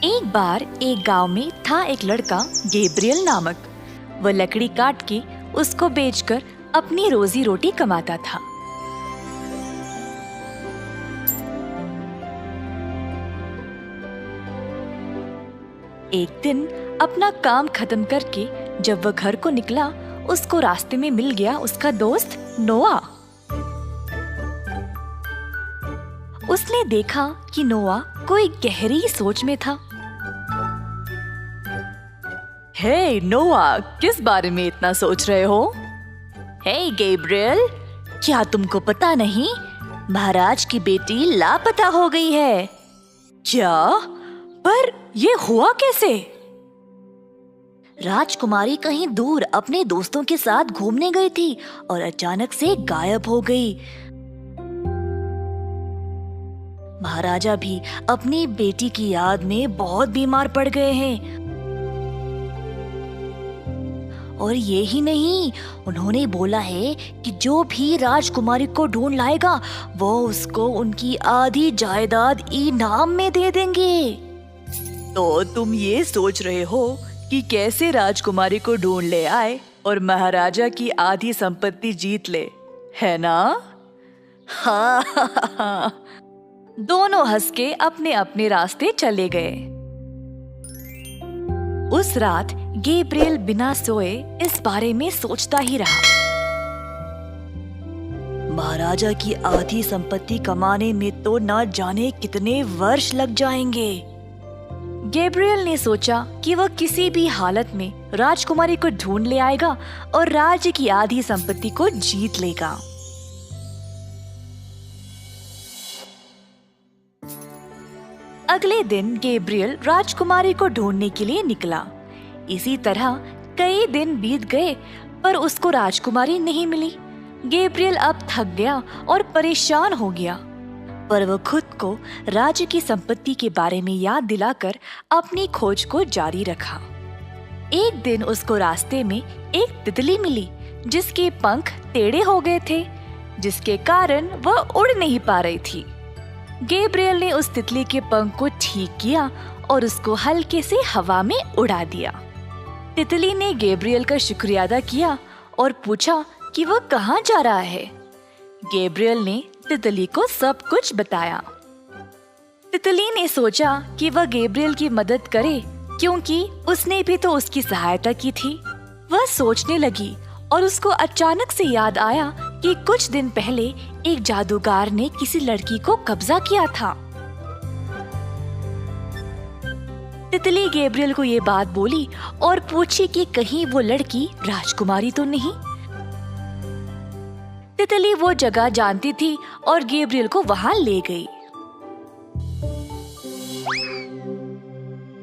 एक बार एक गांव में था एक लड़का गैब्रियल नामक। वह लकड़ी काट के उसको बेचकर अपनी रोजी रोटी कमाता था। एक दिन अपना काम खत्म करके जब वह घर को निकला, उसको रास्ते में मिल गया उसका दोस्त नोआ। उसने देखा कि नोआ कोई गहरी सोच में था। हे नोआ, किस बारे में इतना सोच रहे हो? हे गैब्रियल, क्या तुमको पता नहीं, महाराज की बेटी लापता हो गई है। क्या? पर ये हुआ कैसे? राजकुमारी कहीं दूर अपने दोस्तों के साथ घूमने गई थी और अचानक से गायब हो गई। महाराजा भी अपनी बेटी की याद में बहुत बीमार पड़ गए हैं। और ये ही नहीं, उन्होंने बोला है कि जो भी राजकुमारी को ढूंढ लाएगा वो उसको उनकी आधी जायदाद इनाम में दे देंगे। तो तुम ये सोच रहे हो कि कैसे राजकुमारी को ढूंढ ले आए और महाराजा की आधी संपत्ति जीत ले, है ना? हाँ। दोनों हंस के अपने अपने रास्ते चले गए। उस रात गैब्रियल बिना सोए इस बारे में सोचता ही रहा। महाराजा की आधी संपत्ति कमाने में तो न जाने कितने वर्ष लग जाएंगे। गैब्रियल ने सोचा कि वह किसी भी हालत में राजकुमारी को ढूंढ ले आएगा और राज्य की आधी संपत्ति को जीत लेगा। अगले दिन गैब्रियल राजकुमारी को ढूंढने के लिए निकला। इसी तरह कई दिन बीत गए पर उसको राजकुमारी नहीं मिली। गैब्रियल अब थक गया और परेशान हो गया, पर वह खुद को राज्य की संपत्ति के बारे में याद दिलाकर अपनी खोज को जारी रखा। एक दिन उसको रास्ते में एक तितली मिली जिसके पंख टेढ़े हो गए थे, जिसके कारण वह उड़ नहीं पा रही थी। गैब्रियल ने उस तितली के पंख को ठीक किया और उसको हल्के से हवा में उड़ा दिया। तितली ने गैब्रियल का शुक्रिया अदा किया और पूछा कि वह कहाँ जा रहा है। गैब्रियल ने तितली को सब कुछ बताया। तितली ने सोचा कि वह गैब्रियल की मदद करे क्योंकि उसने भी तो उसकी सहायता की थी। वह सोचने लगी और उसको अचानक से याद आया कि कुछ दिन पहले एक जादूगर ने किसी लड़की को कब्जा किया था। तितली गैब्रियल को ये बात बोली और पूछी कि कहीं वो लड़की राजकुमारी तो नहीं। तितली वो जगह जानती थी और गैब्रियल को वहां ले गई।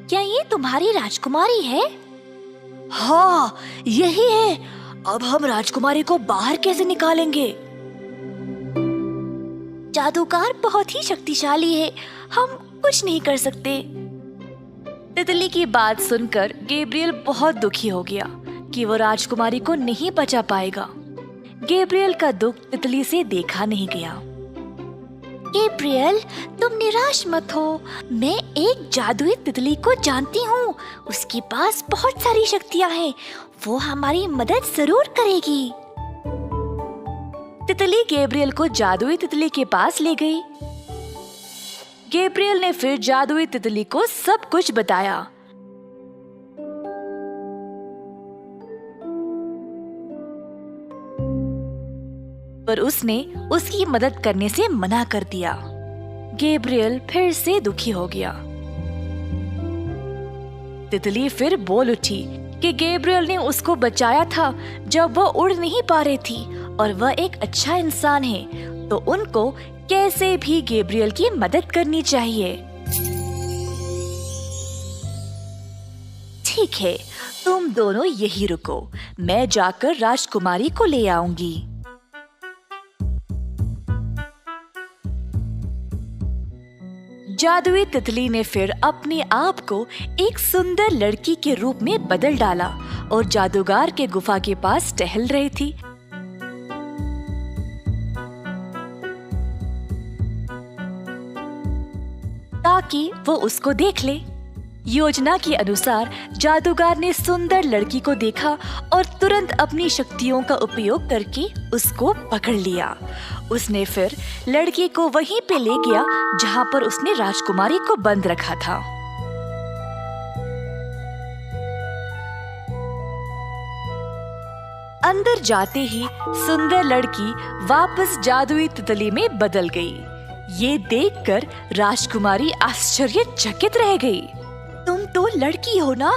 क्या ये तुम्हारी राजकुमारी है? हाँ, यही है। अब हम राजकुमारी को बाहर कैसे निकालेंगे? जादूगर बहुत ही शक्तिशाली है, हम कुछ नहीं कर सकते। तितली की बात सुनकर गैब्रियल बहुत दुखी हो गया कि वो राजकुमारी को नहीं बचा पाएगा। गैब्रियल का दुख तितली से देखा नहीं गया। गैब्रियल, तुम निराश मत हो। मैं एक जादुई तितली को जानती हूँ। उसके पास बहुत सारी शक्तियाँ हैं। वो हमारी मदद जरूर करेगी। तितली गैब्रियल को जादुई तितली के पास ले गई। गैब्रियल ने फिर जादुई तितली को सब कुछ बताया। पर उसने उसकी मदद करने से मना कर दिया। गैब्रियल फिर से दुखी हो गया। तितली फिर बोल उठी कि गैब्रियल ने उसको बचाया था जब वह उड़ नहीं पा रही थी और वह एक अच्छा इंसान है, तो उनको कैसे भी गैब्रियल की मदद करनी चाहिए। ठीक है, तुम दोनों यही रुको, मैं जाकर राजकुमारी को ले आऊंगी। जादुई तितली ने फिर अपने आप को एक सुंदर लड़की के रूप में बदल डाला और जादूगर के गुफा के पास टहल रही थी। ताकि वो उसको देख ले। योजना के अनुसार जादूगर ने सुंदर लड़की को देखा और तुरंत अपनी शक्तियों का उपयोग करके उसको पकड़ लिया। उसने फिर लड़की को वहीं पे ले गया जहां पर उसने राजकुमारी को बंद रखा था। अंदर जाते ही सुंदर लड़की वापस जादुई तितली में बदल गई। ये देखकर राजकुमारी आश्चर्यचकित रह गई। तुम तो लड़की हो ना,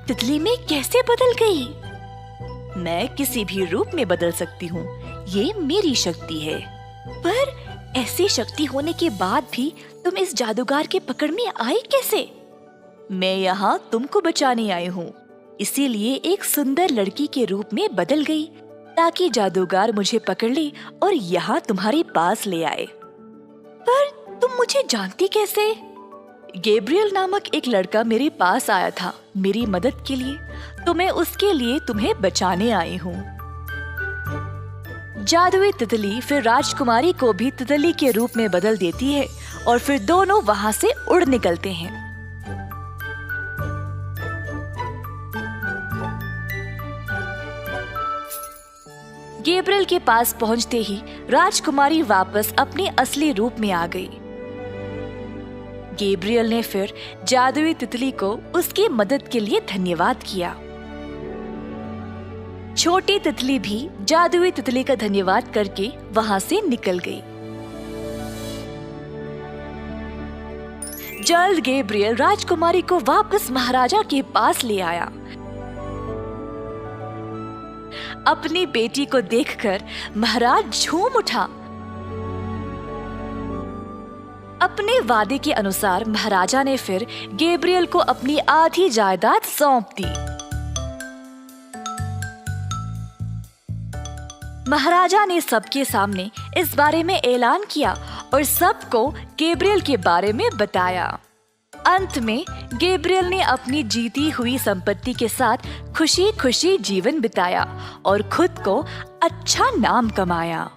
तितली में कैसे बदल गई? मैं किसी भी रूप में बदल सकती हूँ, ये मेरी शक्ति है। पर ऐसी शक्ति होने के बाद भी तुम इस जादूगर के पकड़ में आई कैसे? मैं यहाँ तुमको बचाने आई हूँ, इसीलिए एक सुंदर लड़की के रूप में बदल गई ताकि जादूगर मुझे पकड़ ले और यहाँ तुम्हारे पास ले आए। पर तुम मुझे जानती कैसे? गैब्रियल नामक एक लड़का मेरे पास आया था मेरी मदद के लिए, तो मैं उसके लिए तुम्हें बचाने आई हूँ। जादुई तितली फिर राजकुमारी को भी तितली के रूप में बदल देती है और फिर दोनों वहाँ से उड़ निकलते हैं। गैब्रियल के पास पहुँचते ही राजकुमारी वापस अपने असली रूप में आ गई। गैब्रियल ने फिर जादुई तितली को उसकी मदद के लिए धन्यवाद किया। छोटी तितली भी जादुई तितली का धन्यवाद करके वहां से निकल गई। जल्द गैब्रियल राजकुमारी को वापस महाराजा के पास ले आया। अपनी बेटी को देखकर महाराज झूम उठा। अपने वादे के अनुसार महाराजा ने फिर गैब्रियल को अपनी आधी जायदाद सौंप दी। महाराजा ने सबके सामने इस बारे में ऐलान किया और सबको गैब्रियल के बारे में बताया। अंत में गैब्रियल ने अपनी जीती हुई संपत्ति के साथ खुशी खुशी जीवन बिताया और खुद को अच्छा नाम कमाया।